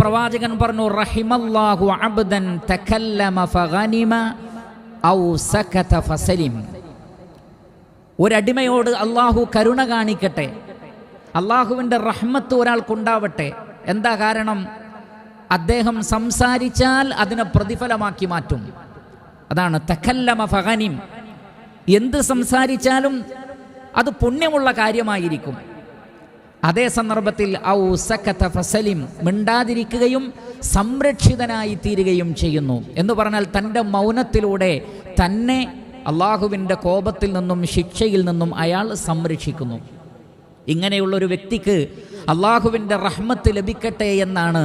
പ്രവാചകൻ പറഞ്ഞു, റഹിമല്ലാഹു അബ്ദൻ തകല്ലമ ഫഗനിമ ഔ സകത ഫസലിം. ഒരടിമയോട് അള്ളാഹു കരുണ കാണിക്കട്ടെ, അള്ളാഹുവിൻ്റെ റഹ്മത്ത് ഒരാൾക്കുണ്ടാവട്ടെ. എന്താ കാരണം? അദ്ദേഹം സംസാരിച്ചാൽ അതിനെ പ്രതിഫലമാക്കി മാറ്റും. അതാണ് തകല്ലമ ഫഗനിം. എന്ത് സംസാരിച്ചാലും അത് പുണ്യമുള്ള കാര്യമായിരിക്കും. അതേ സന്ദർഭത്തിൽ ഔ സകത ഫസലിം, മിണ്ടാതിരിക്കുകയും സംരക്ഷിതനായി തീരുകയും ചെയ്യുന്നു. എന്ന് പറഞ്ഞാൽ തൻ്റെ മൗനത്തിലൂടെ തന്നെ അള്ളാഹുവിൻ്റെ കോപത്തിൽ നിന്നും ശിക്ഷയിൽ നിന്നും അയാൾ സംരക്ഷിക്കുന്നു. ഇങ്ങനെയുള്ളൊരു വ്യക്തിക്ക് അള്ളാഹുവിൻ്റെ റഹ്മത്ത് ലഭിക്കട്ടെ എന്നാണ്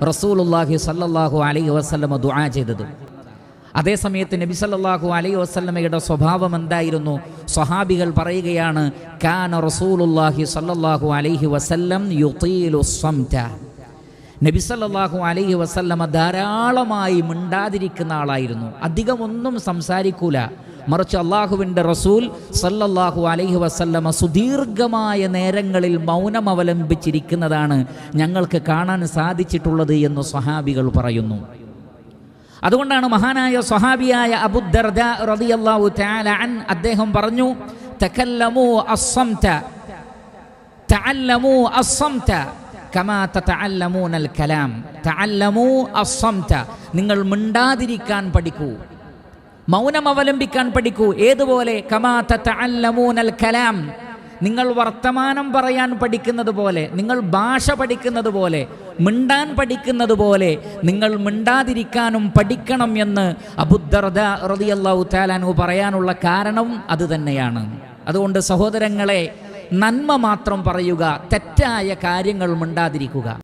റസൂലുള്ളാഹി സ്വല്ലല്ലാഹു അലൈഹി വസല്ലമ ദുആ ചെയ്തത്. അതേസമയത്ത് നബി സല്ലല്ലാഹു അലൈഹി വസല്ലമയുടെ സ്വഭാവം എന്തായിരുന്നു? സ്വഹാബികൾ പറയുകയാണ്, കാന റസൂലുള്ളാഹി സ്വല്ലല്ലാഹു അലൈഹി വസല്ലം യുതീലു സ്വംത. നബി സല്ലല്ലാഹു അലൈഹി വസല്ലമ ധാരാളമായി മിണ്ടാതിരിക്കുന്ന ആളായിരുന്നു. അധികമൊന്നും സംസാരിക്കൂല. മറിച്ച് അള്ളാഹുവിൻ്റെ റസൂൽ സല്ലല്ലാഹു അലൈഹി വസല്ലമ സുദീർഘമായ നേരങ്ങളിൽ മൗനം അവലംബിച്ചിരിക്കുന്നതാണ് ഞങ്ങൾക്ക് കാണാൻ സാധിച്ചിട്ടുള്ളത് എന്ന് സ്വഹാബികൾ പറയുന്നു. അതുകൊണ്ടാണ് മഹാനായ സ്വഹാബിയായ അബൂ ദർദാ റളിയല്ലാഹു തആല അൻ അദ്ദേഹം പറഞ്ഞു, തകല്ലമു അസ്സംത തഅല്ലമു അസ്സംത കമാ തതഅല്ലമൂനൽ കലാം. തഅല്ലമു അസ്സംത, നിങ്ങൾ മിണ്ടാതിരിക്കാൻ പഠിക്കൂ, മൗനം അവലംബിക്കാൻ പഠിക്കൂ. ഏതുപോലെ? കമാ തതഅല്ലമൂനൽ കലാം, നിങ്ങൾ വർത്തമാനം പറയാൻ പഠിക്കുന്നത് പോലെ, നിങ്ങൾ ഭാഷ പഠിക്കുന്നത് പോലെ, മിണ്ടാൻ പഠിക്കുന്നത് പോലെ നിങ്ങൾ മിണ്ടാതിരിക്കാനും പഠിക്കണം എന്ന് അബൂ ദർദാ റളിയല്ലാഹു തആല അൻഹു പറയാനുള്ള കാരണം അത് തന്നെയാണ്. അതുകൊണ്ട് സഹോദരങ്ങളെ, നന്മ മാത്രം പറയുക, തെറ്റായ കാര്യങ്ങൾ മിണ്ടാതിരിക്കുക.